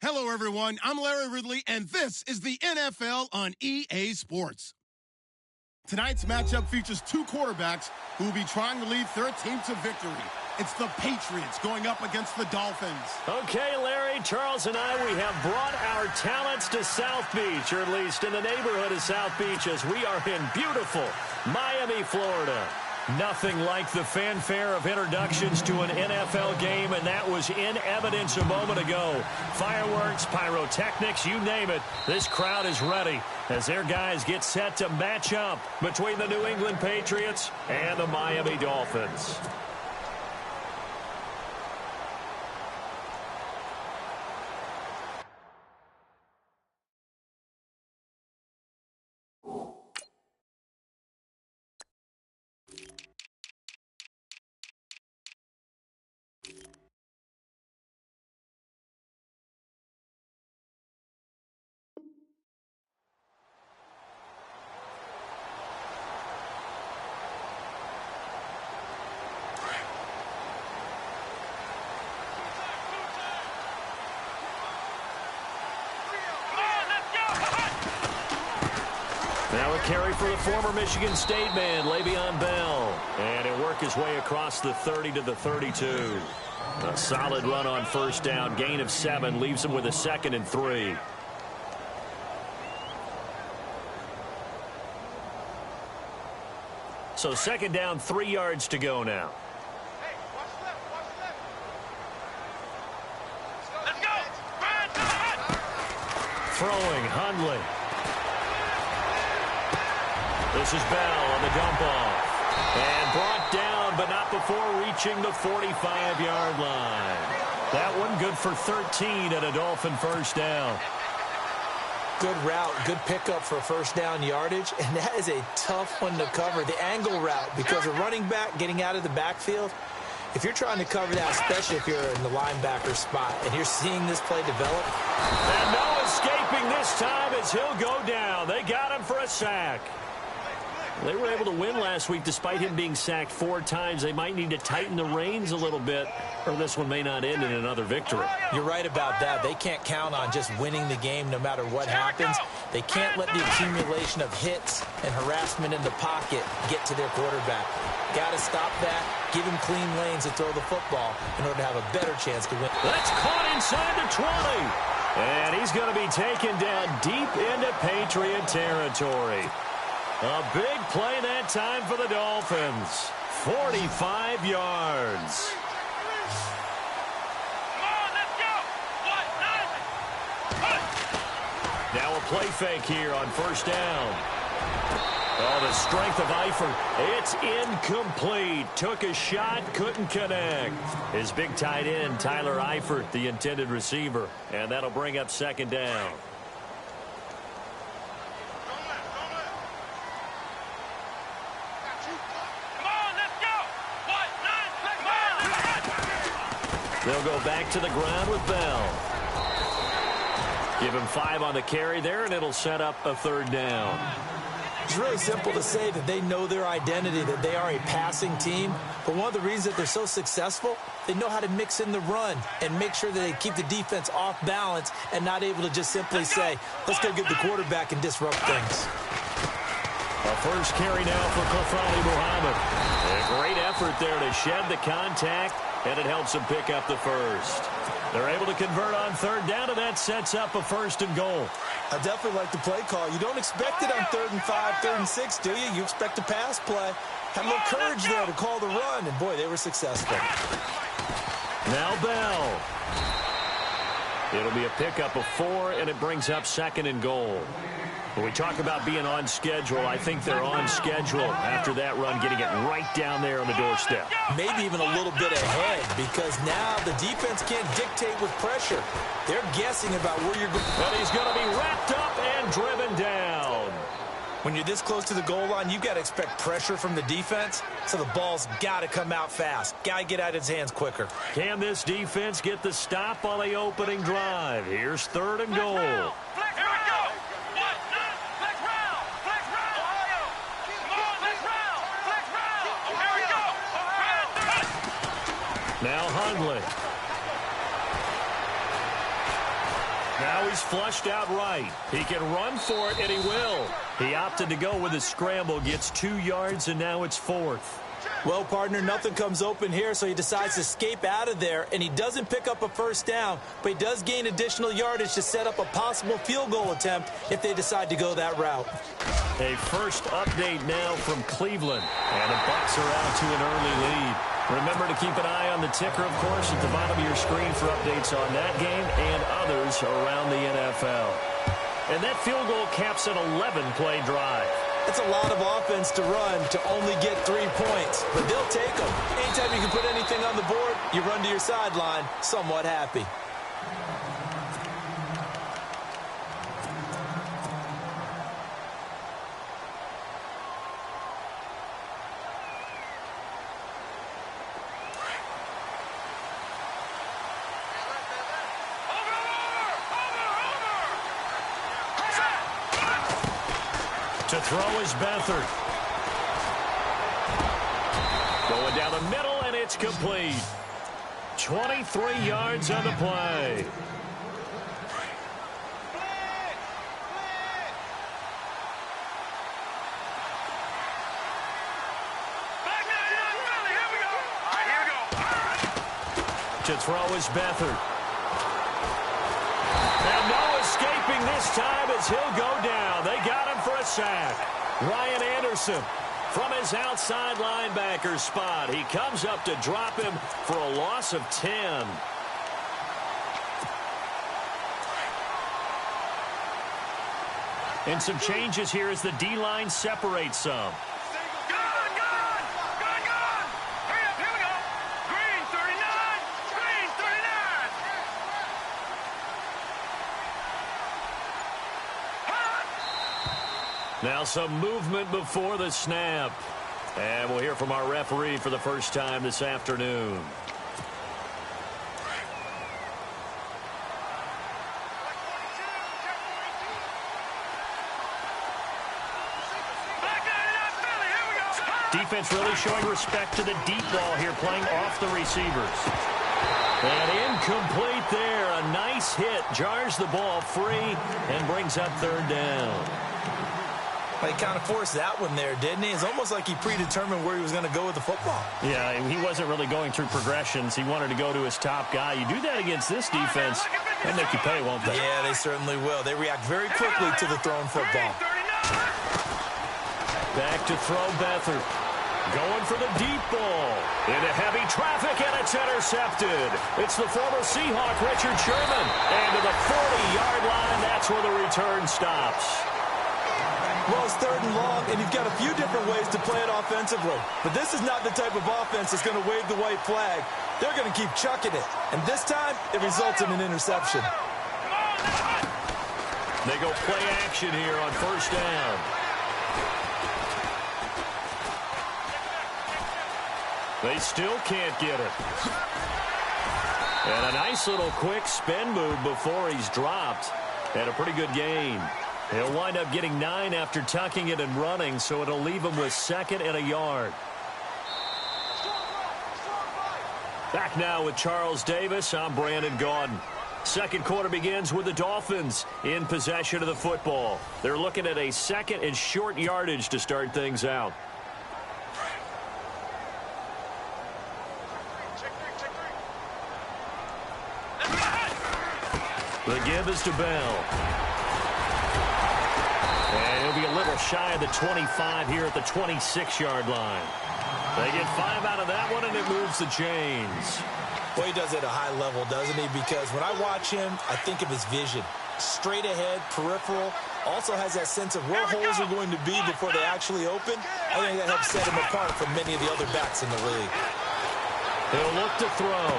Hello, everyone. I'm Larry Ridley, and this is the NFL on EA Sports. Tonight's matchup features two quarterbacks who will be trying to lead their team to victory. It's the Patriots going up against the Dolphins. Okay, Larry, Charles and I, we have brought our talents to South Beach, or at least in the neighborhood of South Beach, as we are in beautiful Miami, Florida. Nothing like the fanfare of introductions to an NFL game, and that was in evidence a moment ago. Fireworks, pyrotechnics, you name it. This crowd is ready as their guys get set to match up between the New England Patriots and the Miami Dolphins. Now a carry for the former Michigan State man, Le'Veon Bell. And he'll work his way across the 30 to the 32. A solid run on first down. Gain of 7 leaves him with a 2nd and 3. So 2nd down, 3 yards to go now. Throwing, Hundley. This is Bell on the dump off. And brought down, but not before reaching the 45-yard line. That one good for 13 at a Dolphin first down. Good route, good pickup for first down yardage, and that is a tough one to cover. The angle route, because a running back getting out of the backfield, if you're trying to cover that, especially if you're in the linebacker spot, and you're seeing this play develop. And no escaping this time as he'll go down. They got him for a sack. They were able to win last week despite him being sacked 4 times. They might need to tighten the reins a little bit, or this one may not end in another victory. You're right about that. They can't count on just winning the game no matter what happens. They can't let the accumulation of hits and harassment in the pocket get to their quarterback. Got to stop that, give him clean lanes to throw the football in order to have a better chance to win. That's caught inside the 20. And he's going to be taken down deep into Patriot territory. A big play that time for the Dolphins. 45 yards. Come on, let's go. Now a play fake here on first down. Oh, the strength of Eifert. It's incomplete. Took a shot, couldn't connect. His big tight end, Tyler Eifert, the intended receiver. And that'll bring up 2nd down. They'll go back to the ground with Bell. Give him 5 on the carry there, and it'll set up a 3rd down. It's really simple to say that they know their identity, that they are a passing team. But one of the reasons that they're so successful, they know how to mix in the run and make sure that they keep the defense off balance and not able to just simply say, let's go get the quarterback and disrupt things. A first carry now for Kofali Muhammad. A great effort there to shed the contact, and it helps them pick up the first. They're able to convert on 3rd down, and that sets up a 1st and goal. I definitely like the play call. You don't expect it on 3rd and 5, 3rd and 6, do you? You expect a pass play. Had a little courage there to call the run, and boy, they were successful. Now Bell. It'll be a pickup of 4, and it brings up 2nd and goal. When we talk about being on schedule, I think they're on schedule after that run, getting it right down there on the doorstep. Maybe even a little bit ahead, because now the defense can't dictate with pressure. They're guessing about where you're going. And he's going to be wrapped up and driven down. When you're this close to the goal line, you've got to expect pressure from the defense, so the ball's got to come out fast. Got to get out of his hands quicker. Can this defense get the stop on the opening drive? Here's 3rd and goal. Now Hundley. Now he's flushed out right. He can run for it, and he will. He opted to go with a scramble, gets 2 yards, and now it's 4th. Well, partner, nothing comes open here, so he decides to escape out of there, and he doesn't pick up a first down, but he does gain additional yardage to set up a possible field goal attempt if they decide to go that route. A first update now from Cleveland. And the Bucs are out to an early lead. Remember to keep an eye on the ticker, of course, at the bottom of your screen for updates on that game and others around the NFL. And that field goal caps an 11-play drive. It's a lot of offense to run to only get 3 points, but they'll take them. Anytime you can put anything on the board, you run to your sideline somewhat happy. To throw is Beathard. Going down the middle, and it's complete. 23 yards on the play. To throw is Beathard. And no escaping this time as he'll go down. They got him for a sack. Ryan Anderson from his outside linebacker spot. He comes up to drop him for a loss of 10. And some changes here as the D-line separates some. Now some movement before the snap. And we'll hear from our referee for the first time this afternoon. Defense really showing respect to the deep ball here, playing off the receivers. And incomplete there. A nice hit. Jars the ball free and brings up third down. He kind of forced that one there, didn't he? It's almost like he predetermined where he was going to go with the football. Yeah, he wasn't really going through progressions. He wanted to go to his top guy. You do that against this defense, they'll make you pay, won't they? Yeah, they certainly will. They react very quickly to the thrown football. Back to throw Beathard. Going for the deep ball. Into heavy traffic, and it's intercepted. It's the former Seahawk, Richard Sherman. And to the 40-yard line, that's where the return stops. Well, it's third and long, and you've got a few different ways to play it offensively. But this is not the type of offense that's going to wave the white flag. They're going to keep chucking it. And this time, it results in an interception. They go play action here on first down. They still can't get it. And a nice little quick spin move before he's dropped. And a pretty good gain. He'll wind up getting 9 after tucking it and running, so it'll leave him with 2nd and a yard. Back now with Charles Davis. I'm Brandon Gaudin. Second quarter begins with the Dolphins in possession of the football. They're looking at a 2nd and short yardage to start things out. The give is to Bell. And he'll be a little shy of the 25 here at the 26-yard line. They get 5 out of that one, and it moves the chains. Well, he does it at a high level, doesn't he? Because when I watch him, I think of his vision. Straight ahead, peripheral. Also has that sense of where holes are going to be before they actually open. I think that helps set him apart from many of the other backs in the league. He'll look to throw,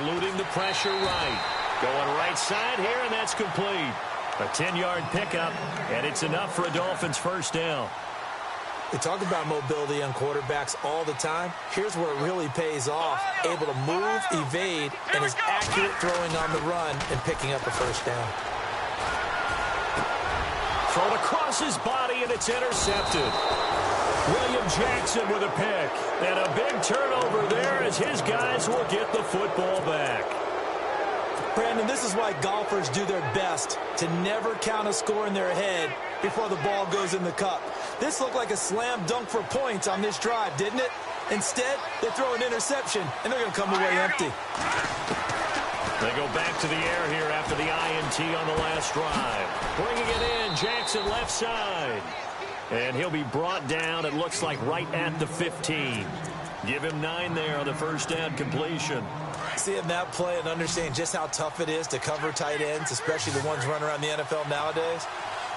eluding the pressure right. Going right side here, and that's complete. A 10-yard pickup, and it's enough for a Dolphins first down. They talk about mobility on quarterbacks all the time. Here's where it really pays off. Able to move, evade, and is accurate throwing on the run and picking up a first down. Thrown across his body, and it's intercepted. William Jackson with a pick. And a big turnover there as his guys will get the football back. Brandon, this is why golfers do their best to never count a score in their head before the ball goes in the cup. This looked like a slam dunk for points on this drive, didn't it? Instead, they throw an interception, and they're going to come away empty. They go back to the air here after the INT on the last drive. Bringing it in, Jackson left side. And he'll be brought down, it looks like, right at the 15. Give him 9 there on the first down completion. Seeing that play and understanding just how tough it is to cover tight ends, especially the ones running around the NFL nowadays,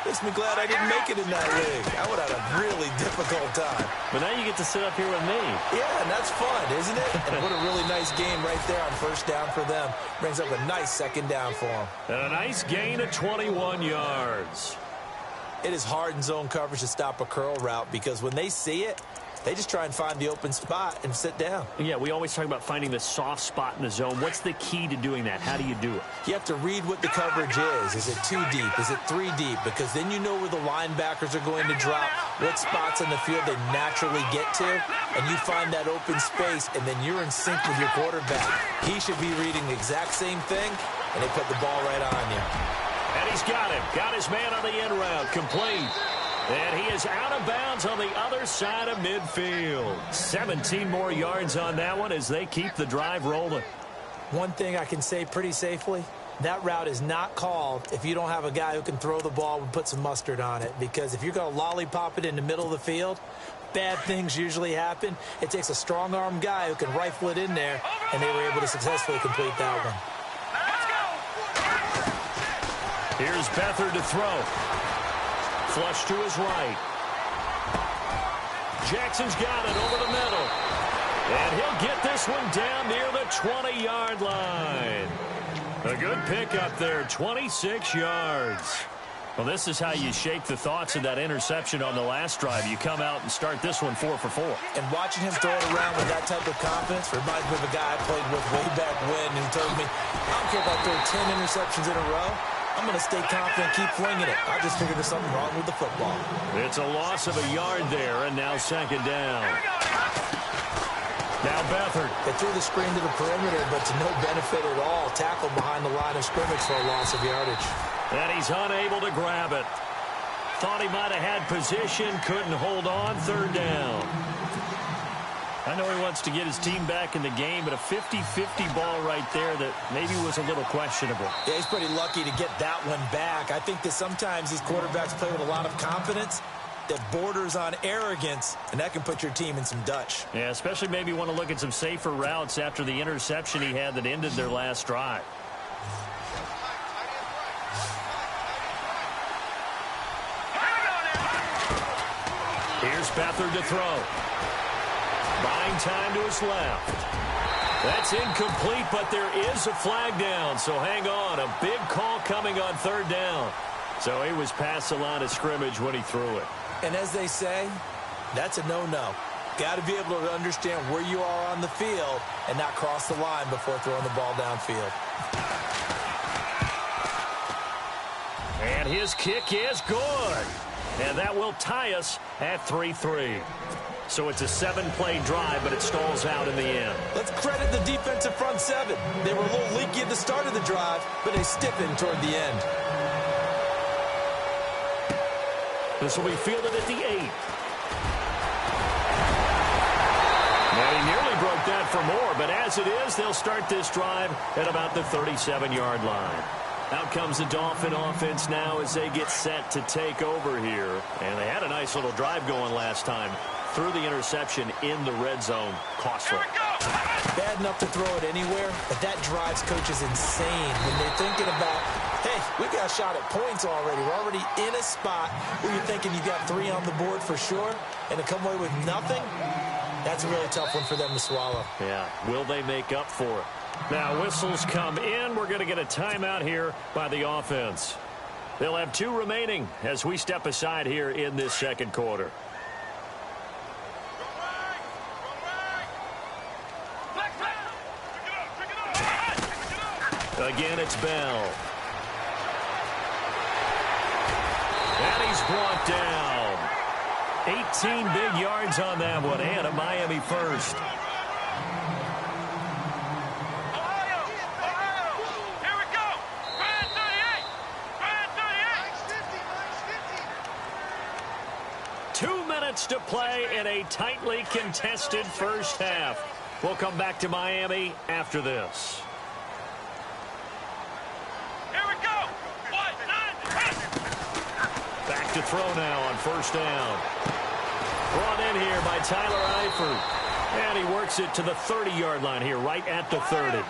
makes me glad I didn't make it in that league. I would have had a really difficult time. But now you get to sit up here with me. Yeah, and that's fun, isn't it? And what a really nice game right there on first down for them. Brings up a nice second down for them. And a nice gain of 21 yards. It is hard in zone coverage to stop a curl route because when they see it, they just try and find the open spot and sit down. Yeah, we always talk about finding the soft spot in the zone. What's the key to doing that? How do you do it? You have to read what the coverage is. Is it 2 deep? Is it 3 deep? Because then you know where the linebackers are going to drop, what spots on the field they naturally get to, and you find that open space, and then you're in sync with your quarterback. He should be reading the exact same thing, and they put the ball right on you. And he's got him. Got his man on the end route. Complete. And he is out of bounds on the other side of midfield. 17 more yards on that one as they keep the drive rolling. One thing I can say pretty safely, that route is not called if you don't have a guy who can throw the ball and put some mustard on it. Because if you're going to lollipop it in the middle of the field, bad things usually happen. It takes a strong-arm guy who can rifle it in there, and they were able to successfully complete that one. Here's Beathard to throw. Flush to his right. Jackson's got it over the middle. And he'll get this one down near the 20-yard line. A good pickup there, 26 yards. Well, this is how you shake the thoughts of that interception on the last drive. You come out and start this one 4 for 4. And watching him throw it around with that type of confidence reminds me of a guy I played with way back when who told me, I don't care if I throw 10 interceptions in a row. I'm going to stay confident, keep flinging it. I just figured there's something wrong with the football. It's a loss of a yard there, and now second down. Now Beathard. They threw the screen to the perimeter, but to no benefit at all. Tackled behind the line of scrimmage for a loss of yardage. And he's unable to grab it. Thought he might have had position, couldn't hold on, third down. I know he wants to get his team back in the game, but a 50-50 ball right there that maybe was a little questionable. Yeah, he's pretty lucky to get that one back. I think that sometimes these quarterbacks play with a lot of confidence that borders on arrogance, and that can put your team in some Dutch. Yeah, especially maybe want to look at some safer routes after the interception he had that ended their last drive. Here's Beathard to throw. Buying time to his left. That's incomplete, but there is a flag down, so hang on. A big call coming on third down. So he was past the line of scrimmage when he threw it. And as they say, that's a no-no. Got to be able to understand where you are on the field and not cross the line before throwing the ball downfield. And his kick is good. And that will tie us at 3-3. So it's a 7-play drive, but it stalls out in the end. Let's credit the defensive front seven. They were a little leaky at the start of the drive, but they stiffened toward the end. This will be fielded at the 8. And he nearly broke that for more, but as it is, they'll start this drive at about the 37-yard line. Out comes the Dolphin offense now as they get set to take over here. And they had a nice little drive going last time. Threw the interception in the red zone. Costly. Bad enough to throw it anywhere, but that drives coaches insane when they're thinking about, hey, we got a shot at points already. We're already in a spot where you're thinking you got 3 on the board for sure, and to come away with nothing, that's a really tough one for them to swallow. Yeah, will they make up for it? Now whistles come in. We're going to get a timeout here by the offense. They'll have 2 remaining as we step aside here in this second quarter. Again, it's Bell. And he's brought down. 18 big yards on that one, and a Miami first. Here we go. 38. 2 minutes to play in a tightly contested first half. We'll come back to Miami after this. To to throw now on first down. Brought in here by Tyler Eifert. And he works it to the 30-yard line here, right at the 30.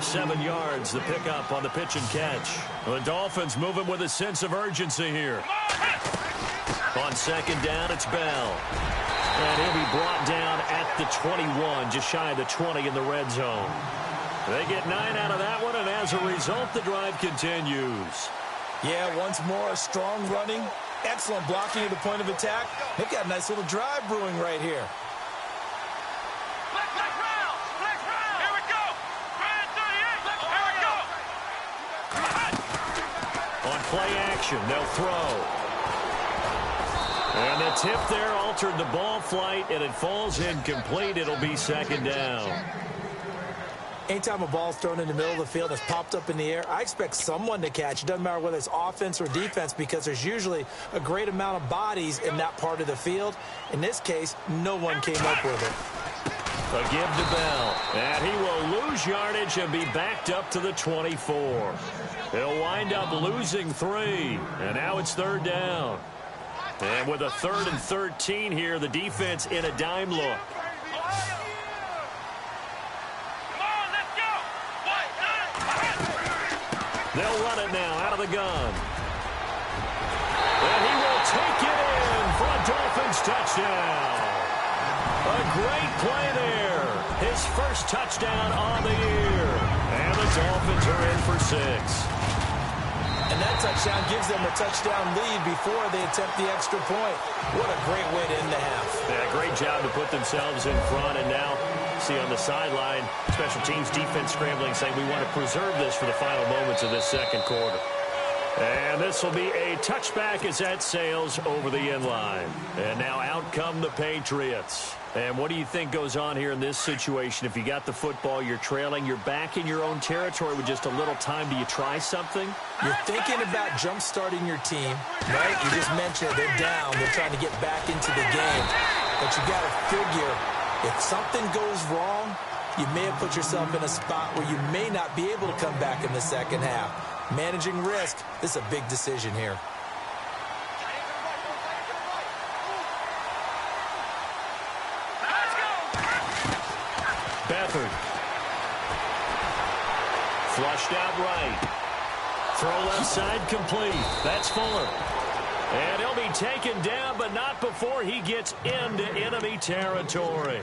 7 yards, the pickup on the pitch and catch. The Dolphins moving with a sense of urgency here. On second down, it's Bell. And he'll be brought down at the 21, just shy of the 20 in the red zone. They get 9 out of that one, and as a result, the drive continues. Yeah, once more, strong running, excellent blocking at the point of attack. They've got a nice little drive brewing right here. Play action, they'll throw. And the tip there altered the ball flight, and it falls incomplete. It'll be second down. Anytime a ball's thrown in the middle of the field that's popped up in the air, I expect someone to catch. It doesn't matter whether it's offense or defense, because there's usually a great amount of bodies in that part of the field. In this case, no one came up with it. A give to Bell, and he will lose yardage and be backed up to the 24. He'll wind up losing 3, and now it's third down. And with a 3rd and 13 here, the defense in a dime look. They'll run it now out of the gun. And he will take it in for a Dolphins touchdown. A great play there. His first touchdown on the year. And the Dolphins are in for 6. And that touchdown gives them a touchdown lead before they attempt the extra point. What a great way to end the half. Yeah, great job to put themselves in front. And now, see on the sideline, special teams defense scrambling, saying we want to preserve this for the final moments of this second quarter. And this will be a touchback as that sails over the end line. And now out come the Patriots. And what do you think goes on here in this situation? If you got the football, you're trailing, you're back in your own territory with just a little time. Do you try something? You're thinking about jump-starting your team, right? You just mentioned they're down. They're trying to get back into the game. But you got to figure, if something goes wrong, you may have put yourself in a spot where you may not be able to come back in the second half. Managing risk, this is a big decision here. Beathard. Flushed out right. Throw left side complete. That's Fuller. And he'll be taken down, but not before he gets into enemy territory.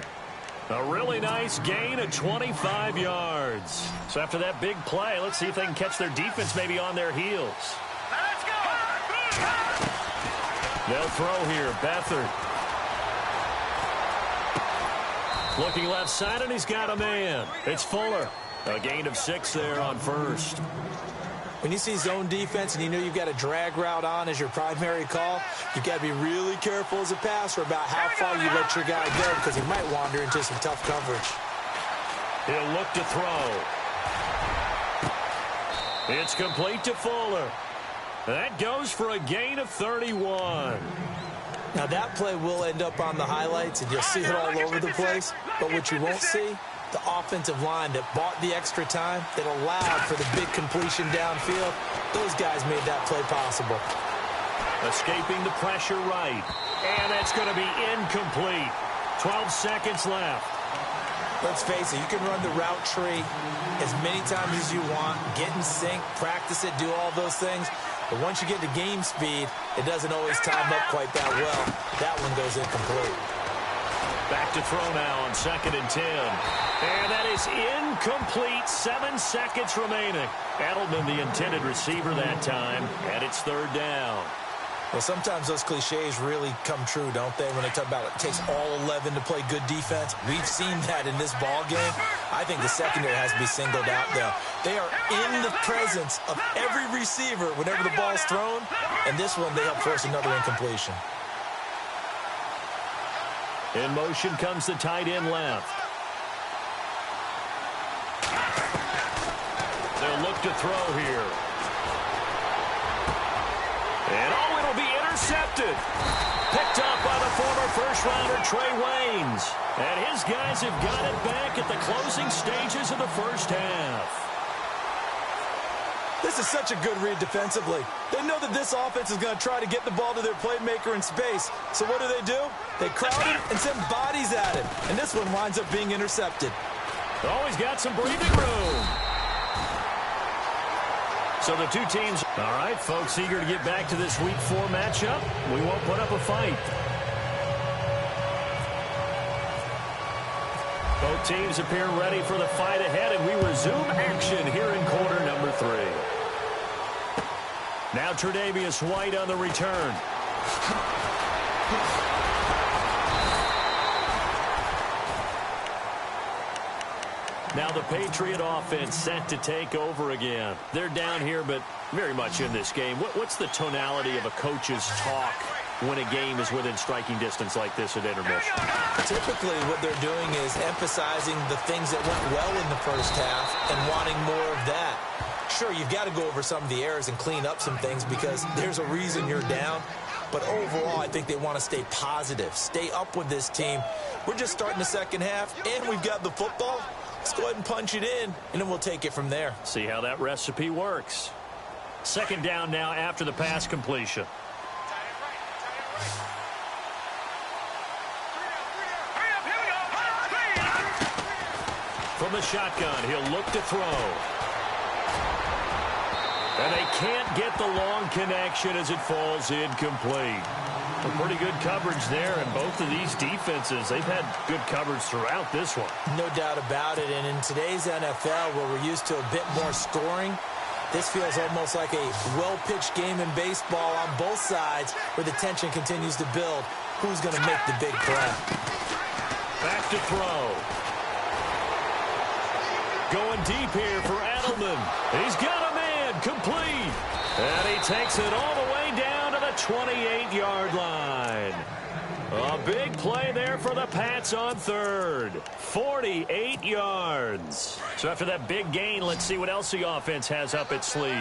A really nice gain of 25 yards. So after that big play, let's see if they can catch their defense maybe on their heels. They'll throw here. Beathard. Looking left side, and he's got a man. It's Fuller. A gain of 6 there on first. When you see zone defense and you know you've got a drag route on as your primary call, you've got to be really careful as a passer about how far you let your guy go, because he might wander into some tough coverage. He'll look to throw. It's complete to Fuller. That goes for a gain of 31. Now, that play will end up on the highlights, and you'll see it all over the place. But what you won't see, the offensive line that bought the extra time, that allowed for the big completion downfield, those guys made that play possible. Escaping the pressure right. And that's going to be incomplete. 12 seconds left. Let's face it, you can run the route tree as many times as you want, get in sync, practice it, do all those things. But once you get to game speed, it doesn't always time up quite that well. That one goes incomplete. Back to throw now on 2nd and 10. And that is incomplete. 7 seconds remaining. Edelman, the intended receiver that time, and it's 3rd down. Well, sometimes those cliches really come true, don't they, when they talk about it takes all 11 to play good defense. We've seen that in this ball game. I think the secondary has to be singled out, though. They are in the presence of every receiver whenever the ball's thrown, and this one they help force another incompletion. In motion comes the tight end left. They'll look to throw here. And it'll be intercepted. Picked up by the former first-rounder Trey Waynes. And his guys have got it back at the closing stages of the first half. This is such a good read defensively. They know that this offense is going to try to get the ball to their playmaker in space. So what do? They crowd him and send bodies at him. And this one winds up being intercepted. Oh, he's got some breathing room. So the two teams, all right, folks, eager to get back to this Week 4 matchup. We won't put up a fight. Both teams appear ready for the fight ahead, and we resume action here in quarter number 3. Now Tre'Davious White on the return. Now the Patriot offense set to take over again. They're down here, but very much in this game. What's the tonality of a coach's talk when a game is within striking distance like this at intermission? Typically what they're doing is emphasizing the things that went well in the first half and wanting more of that. Sure, you've got to go over some of the errors and clean up some things because there's a reason you're down. But overall, I think they want to stay positive, stay up with this team. We're just starting the second half, and we've got the football. Let's go ahead and punch it in, and then we'll take it from there. See how that recipe works. Second down now after the pass completion. From the shotgun, he'll look to throw. And they can't get the long connection as it falls incomplete. A pretty good coverage there, and both of these defenses, they've had good coverage throughout this one. No doubt about it, and in today's NFL, where we're used to a bit more scoring, this feels almost like a well-pitched game in baseball on both sides where the tension continues to build. Who's going to make the big play? Back to throw. Going deep here for Edelman. He's got a man, complete. And he takes it all the way down to the 28-yard line. A big play there for the Pats on third. 48 yards. So after that big gain, let's see what else the offense has up its sleeve.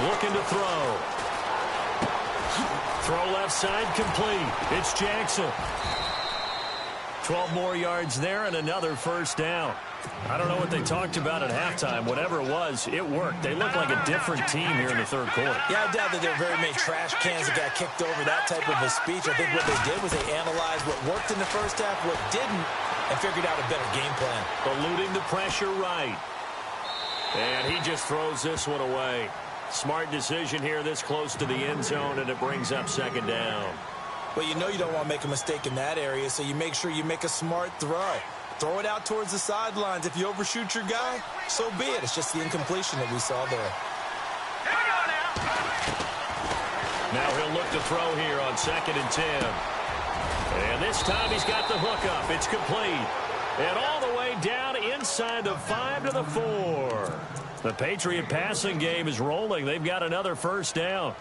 Looking to throw. Throw left side complete. It's Jackson. 12 more yards there and another first down. I don't know what they talked about at halftime. Whatever it was, it worked. They look like a different team here in the third quarter. Yeah, I doubt that there were very many trash cans that got kicked over, that type of a speech. I think what they did was they analyzed what worked in the first half, what didn't, and figured out a better game plan. Eluding the pressure right. And he just throws this one away. Smart decision here this close to the end zone, and it brings up second down. Well, you know you don't want to make a mistake in that area, so you make sure you make a smart throw. Throw it out towards the sidelines. If you overshoot your guy, so be it. It's just the incompletion that we saw there. Now he'll look to throw here on 2nd and 10. And this time he's got the hook up. It's complete. And all the way down inside the 5 to the 4. The Patriot passing game is rolling. They've got another first down.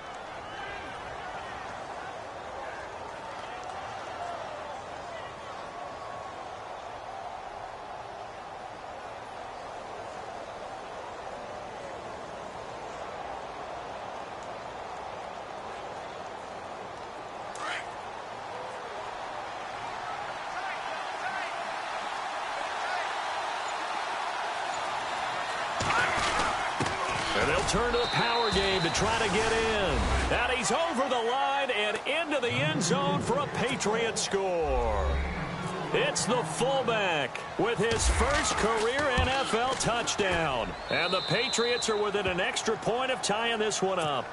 And they'll turn to the power game to try to get in. And he's over the line and into the end zone for a Patriot score. It's the fullback with his first career NFL touchdown. And the Patriots are within an extra point of tying this one up.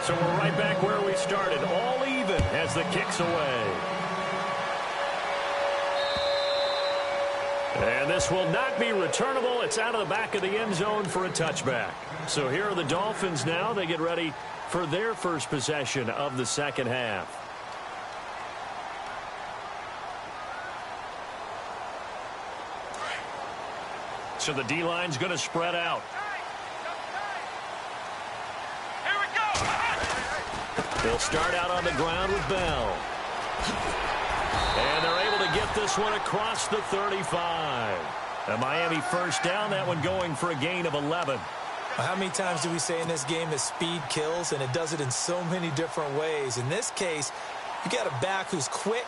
So we're right back where we started, all even as the kick's away. And this will not be returnable. It's out of the back of the end zone for a touchback. So here are the Dolphins now. They get ready for their first possession of the second half. So the D-line's going to spread out. Here we go. They'll start out on the ground with Bell. And they're able to get this one across the 35. A Miami first down, that one going for a gain of 11. How many times do we say in this game that speed kills, and it does it in so many different ways? In this case, You got a back who's quick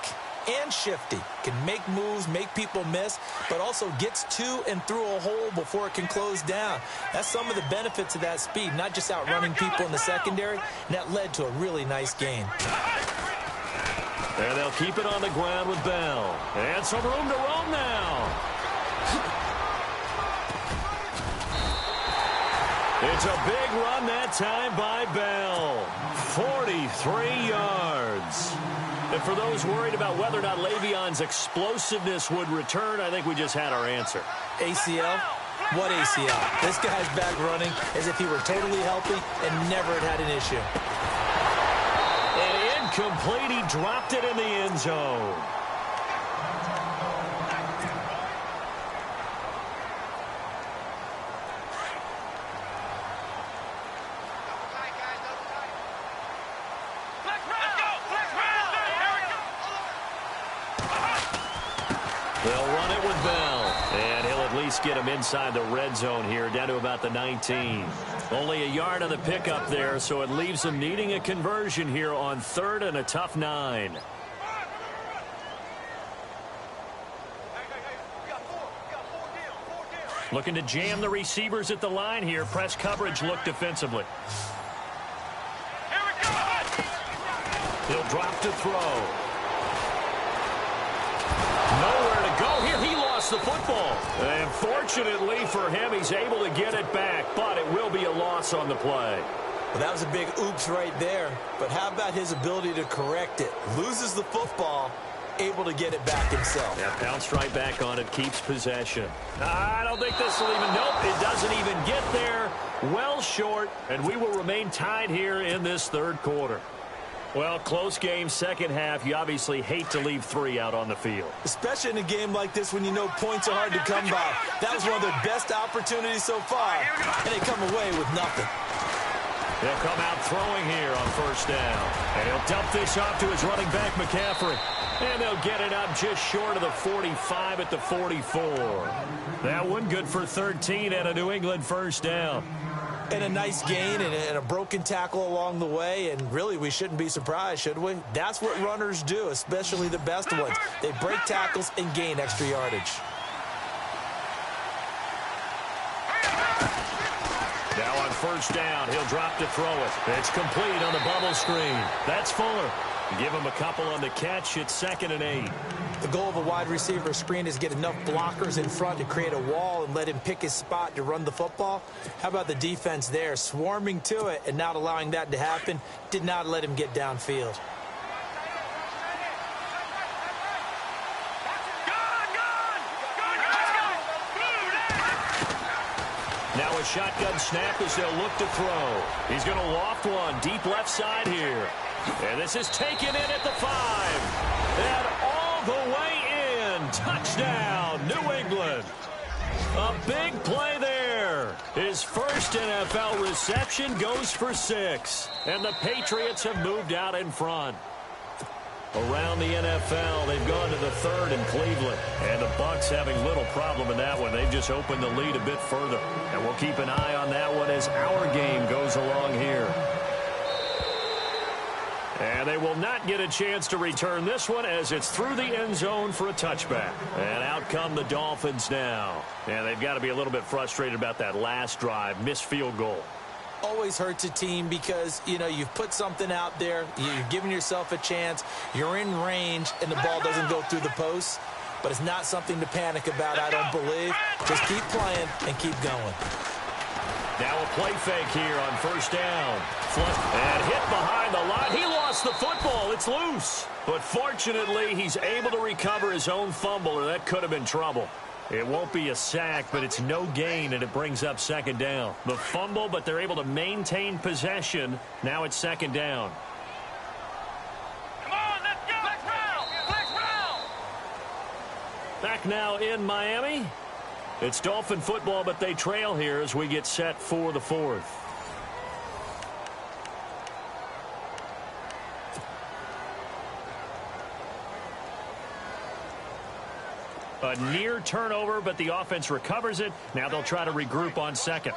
and shifty, can make moves, make people miss, but also gets to and through a hole before it can close down. That's some of the benefits of that speed, not just outrunning people in the secondary, and that led to a really nice gain. And they'll keep it on the ground with Bell. And some room to roam now. It's a big run that time by Bell. 43 yards. And for those worried about whether or not Le'Veon's explosiveness would return, I think we just had our answer. ACL? What ACL? This guy's back running as if he were totally healthy and never had an issue. And incomplete. He dropped it in the end zone. They'll run it with Bell. And he'll at least get him inside the red zone here, down to about the 19. Only a yard on the pickup there, so it leaves him needing a conversion here on 3rd and a tough 9. Looking to jam the receivers at the line here. Press coverage look defensively. He'll drop to throw. Nowhere to go here. He lost the football. And fortunately for him, he's able to get it back, but it will be a loss on the play. Well, that was a big oops right there. But how about his ability to correct it? Loses the football, able to get it back himself. Yeah, bounced right back on it, keeps possession. I don't think this will even, nope, it doesn't even get there. Well short, and we will remain tied here in this 3rd quarter. Well, close game, second half. You obviously hate to leave 3 out on the field. Especially in a game like this when you know points are hard to come by. That was one of their best opportunities so far, and they come away with nothing. They'll come out throwing here on 1st down. And he'll dump this off to his running back, McCaffrey. And they'll get it up just short of the 45 at the 44. That one good for 13 and a New England 1st down. And a nice gain and a broken tackle along the way, and really we shouldn't be surprised, should we? That's what runners do, especially the best ones. They break tackles and gain extra yardage. Now on 1st down, he'll drop to throw it. It's complete on the bubble screen. That's Fuller. Give him a couple on the catch. It's 2nd and 8. The goal of a wide receiver screen is get enough blockers in front to create a wall and let him pick his spot to run the football. How about the defense there, swarming to it and not allowing that to happen? Did not let him get downfield. Now a shotgun snap as they'll look to throw. He's going to loft one deep left side here. And this is taken in at the 5. And all the way in. Touchdown, New England. A big play there. His first NFL reception goes for 6. And the Patriots have moved out in front. Around the NFL, they've gone to the 3rd in Cleveland. And the Bucs having little problem in that one. They've just opened the lead a bit further. And we'll keep an eye on that one as our game goes along here. And they will not get a chance to return this one as it's through the end zone for a touchback. And out come the Dolphins now. And they've got to be a little bit frustrated about that last drive, missed field goal. Always hurts a team because, you know, you've put something out there, you're giving yourself a chance, you're in range, and the ball doesn't go through the post. But it's not something to panic about, I don't believe. Just keep playing and keep going. Now a play fake here on 1st down. And hit behind the line. He lost the football. It's loose. But fortunately, he's able to recover his own fumble, or that could have been trouble. It won't be a sack, but it's no gain, and it brings up 2nd down. The fumble, but they're able to maintain possession. Now it's 2nd down. Come on, let's go. Flex round. Flex round. Back now in Miami. It's Dolphin football, but they trail here as we get set for the 4th. A near turnover, but the offense recovers it. Now they'll try to regroup on 2nd.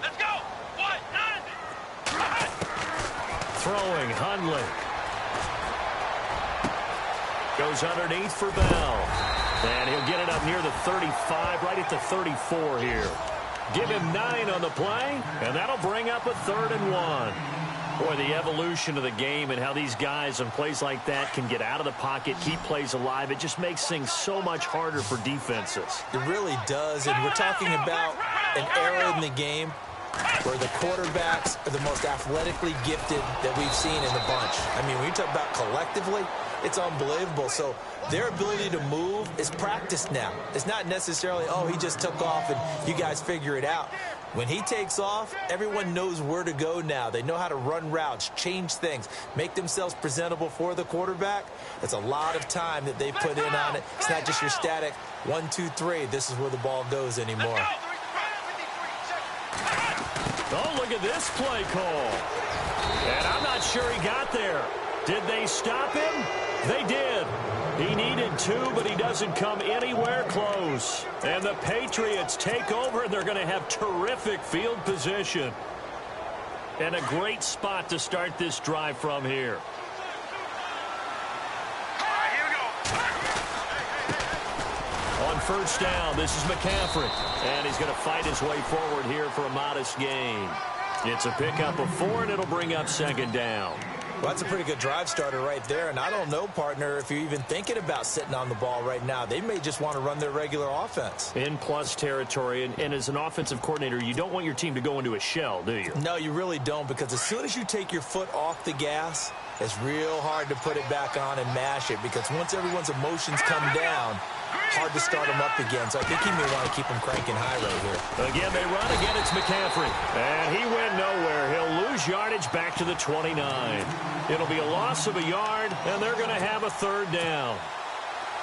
Let's go. 1, 9. Throwing, Hundley. Goes underneath for Bell. And he'll get it up near the 35, right at the 34 here. Give him 9 on the play, and that'll bring up a 3rd and 1. Boy, the evolution of the game and how these guys on plays like that can get out of the pocket, keep plays alive, it just makes things so much harder for defenses. It really does, and we're talking about an era in the game where the quarterbacks are the most athletically gifted that we've seen in the bunch. I mean, when you talk about collectively, it's unbelievable. So their ability to move is practiced now. It's not necessarily, oh, he just took off and you guys figure it out. When he takes off, everyone knows where to go now. They know how to run routes, change things, make themselves presentable for the quarterback. It's a lot of time that they put in on it. It's not just your static 1, 2, 3. This is where the ball goes anymore. Oh, look at this play call. And I'm not sure he got there. Did they stop him? They did. He needed 2, but he doesn't come anywhere close. And the Patriots take over, and they're going to have terrific field position. And a great spot to start this drive from here. On first down, this is McCaffrey. And he's going to fight his way forward here for a modest gain. It's a pickup of 4, and it'll bring up 2nd down. Well, that's a pretty good drive starter right there. And I don't know, partner, if you're even thinking about sitting on the ball right now. They may just want to run their regular offense. In plus territory. And as an offensive coordinator, you don't want your team to go into a shell, do you? No, you really don't, because as soon as you take your foot off the gas, it's real hard to put it back on and mash it, because once everyone's emotions come down, hard to start them up again. So I think he may want to keep them cranking high right here. Again, they run again. It's McCaffrey. And he went nowhere. He'll lose yardage back to the 29. It'll be a loss of a yard, and they're going to have a 3rd down.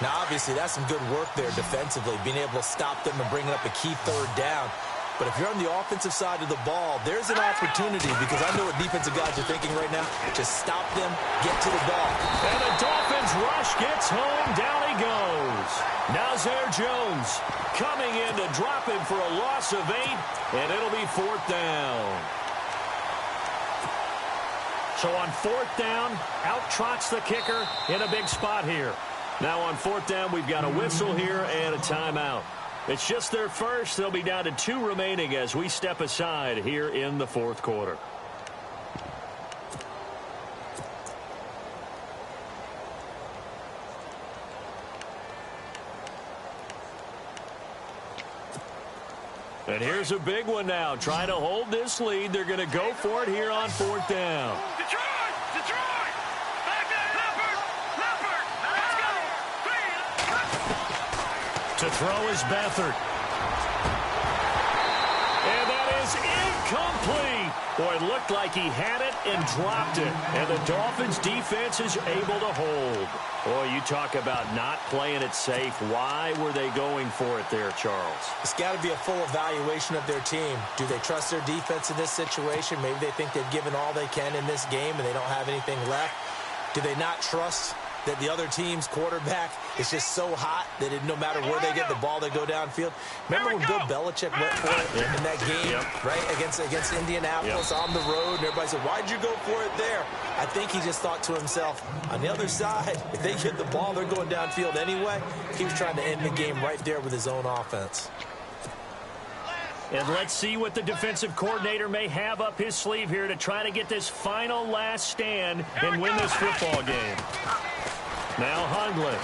Now, obviously, that's some good work there defensively, being able to stop them and bring up a key 3rd down. But if you're on the offensive side of the ball, there's an opportunity, because I know what defensive guys are thinking right now. Just stop them, get to the ball. And the Dolphins rush gets home. Down he goes. Nazir Jones coming in to drop him for a loss of 8, and it'll be 4th down. So on 4th down, out trots the kicker in a big spot here. Now on 4th down, we've got a whistle here and a timeout. It's just their first. They'll be down to 2 remaining as we step aside here in the 4th quarter. And here's a big one now. Trying to hold this lead. They're going to go for it here on 4th down. Detroit! Back there, Leopard! Let's go! To throw is Beathard. And that is incomplete. Boy, it looked like he had it and dropped it. And the Dolphins defense is able to hold. Boy, you talk about not playing it safe. Why were they going for it there, Charles? It's got to be a full evaluation of their team. Do they trust their defense in this situation? Maybe they think they've given all they can in this game and they don't have anything left. Do they not trust that the other team's quarterback is just so hot that no matter where they get the ball, they go downfield? Remember when Bill Belichick went for it in that game, right, against Indianapolis on the road, and everybody said, why'd you go for it there? I think he just thought to himself, on the other side, if they get the ball, they're going downfield anyway. He was trying to end the game right there with his own offense. And let's see what the defensive coordinator may have up his sleeve here to try to get this final last stand and win this football game. Now Hundley.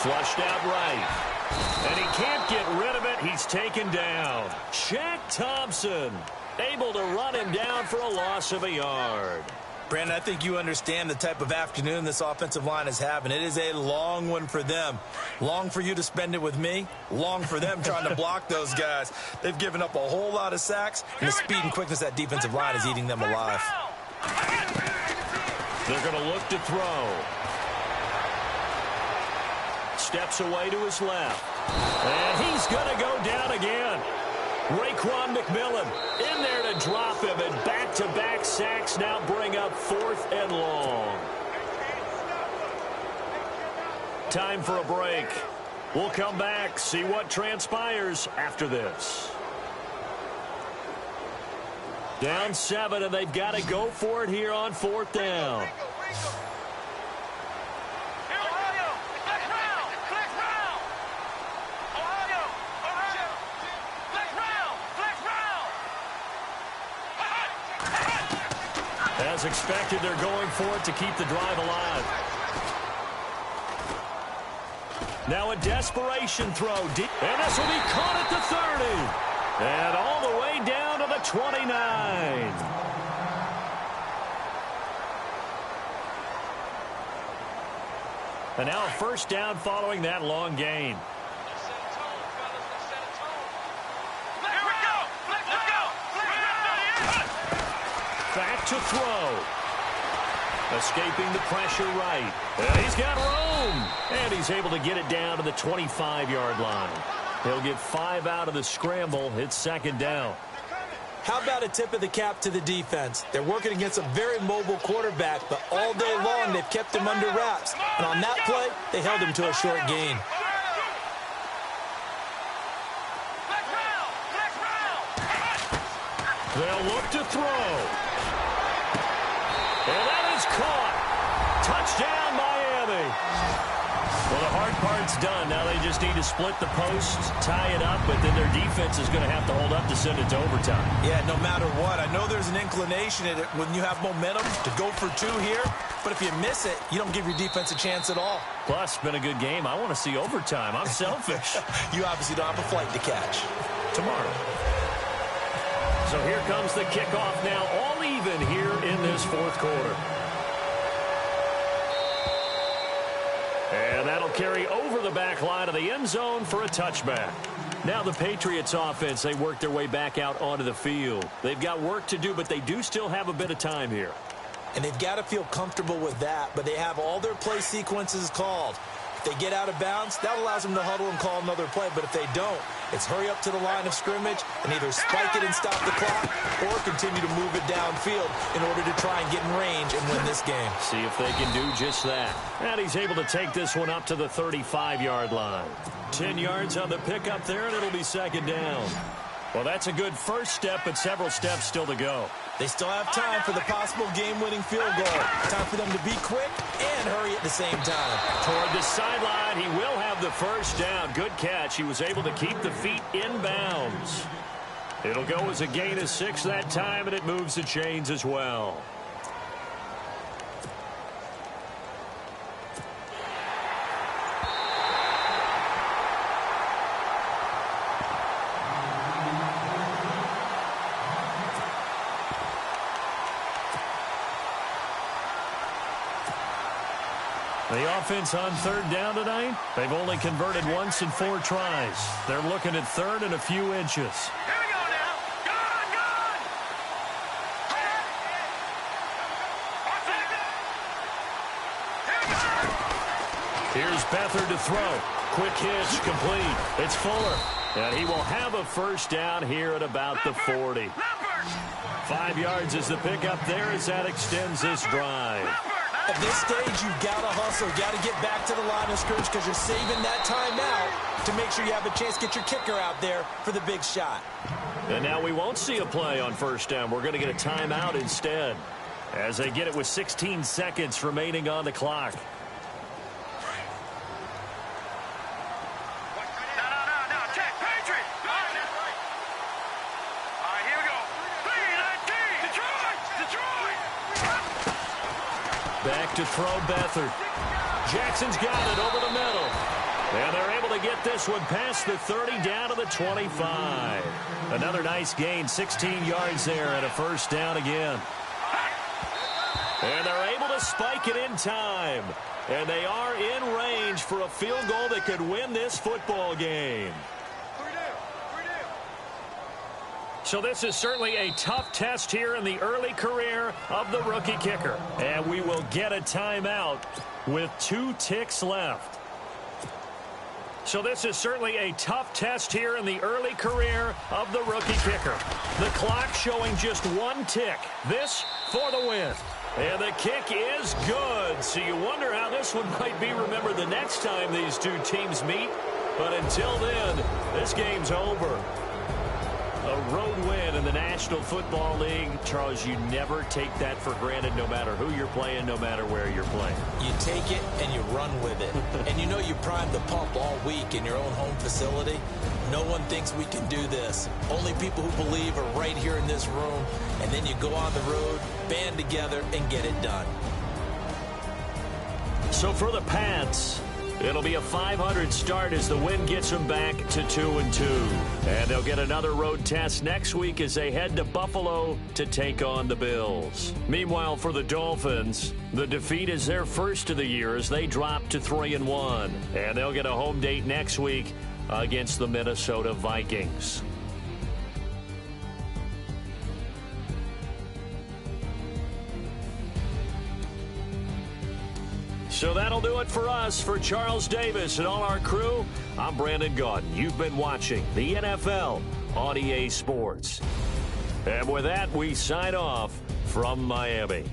Flushed out right. And he can't get rid of it. He's taken down. Shaq Thompson able to run him down for a loss of a yard. Brandon, I think you understand the type of afternoon this offensive line is having. It is a long one for them. Long for you to spend it with me. Long for them trying to block those guys. They've given up a whole lot of sacks, and the speed and quickness of that defensive line is eating them alive. They're going to look to throw. Steps away to his left. And he's going to go down again. Raekwon McMillan in there to drop him, and back-to-back sacks now bring up 4th and long. Time for a break. We'll come back, see what transpires after this. Down 7, and they've got to go for it here on 4th down. As expected, they're going for it to keep the drive alive. Now a desperation throw. And this will be caught at the 30. And all the way down to the 29. And now a first down following that long gain. Back to throw. Escaping the pressure right. And he's got room. And he's able to get it down to the 25-yard line. He'll get 5 out of the scramble. It's second down. How about a tip of the cap to the defense? They're working against a very mobile quarterback, but all day long they've kept him under wraps. And on that play, they held him to a short gain. They'll look to throw. And that is caught. Touchdown, Miami. Well, the hard part's done. Now they just need to split the posts, tie it up, but then their defense is going to have to hold up to send it to overtime. Yeah, no matter what. I know there's an inclination in it when you have momentum to go for 2 here, but if you miss it, you don't give your defense a chance at all. Plus, been a good game. I want to see overtime. I'm selfish. You obviously don't have a flight to catch. Tomorrow. So here comes the kickoff now, all even here in this fourth quarter. And that'll carry over the back line of the end zone for a touchback. Now the Patriots offense, they work their way back out onto the field. They've got work to do, but they do still have a bit of time here. And they've got to feel comfortable with that, but they have all their play sequences called. If they get out of bounds, that allows them to huddle and call another play, but if they don't, it's hurry up to the line of scrimmage and either spike it and stop the clock or continue to move it downfield in order to try and get in range and win this game. See if they can do just that. And he's able to take this one up to the 35-yard line. 10 yards on the pickup there, and it'll be second down. Well, that's a good first step, but several steps still to go. They still have time for the possible game-winning field goal. Time for them to be quick and hurry at the same time. Toward the sideline, he will have the first down. Good catch. He was able to keep the feet in bounds. It'll go as a gain of 6 that time, and it moves the chains as well. The offense on third down tonight, they've only converted once in 4 tries. They're looking at third and a few inches. Here we go now. Good. Here's Beathard to throw. Quick hitch, complete. It's Fuller. And he will have a first down here at about the 40. 5 yards is the pickup there as that extends this drive. At this stage, you've got to hustle. You've got to get back to the line of scrimmage because you're saving that timeout to make sure you have a chance to get your kicker out there for the big shot. And now we won't see a play on first down. We're going to get a timeout instead as they get it with 16 seconds remaining on the clock. Back to throw Beathard. Jackson's got it over the middle. And they're able to get this one past the 30 down to the 25. Another nice gain, 16 yards there and a first down again. And they're able to spike it in time. And they are in range for a field goal that could win this football game. So this is certainly a tough test here in the early career of the rookie kicker. And we will get a timeout with 2 ticks left. So this is certainly a tough test here in the early career of the rookie kicker. The clock showing just 1 tick. This for the win. And the kick is good. So you wonder how this one might be remembered the next time these 2 teams meet. But until then, this game's over. A road win in the National Football League. Charles, you never take that for granted no matter who you're playing, no matter where you're playing. You take it and you run with it. And you know you primed the pump all week in your own home facility. No one thinks we can do this. Only people who believe are right here in this room. And then you go on the road, band together, and get it done. So for the Pats, it'll be a 500 start as the win gets them back to 2-2. And they'll get another road test next week as they head to Buffalo to take on the Bills. Meanwhile, for the Dolphins, the defeat is their first of the year as they drop to 3-1. And they'll get a home date next week against the Minnesota Vikings. So that'll do it for us. For Charles Davis and all our crew, I'm Brandon Gaudin. You've been watching the NFL on EA Sports. And with that, we sign off from Miami.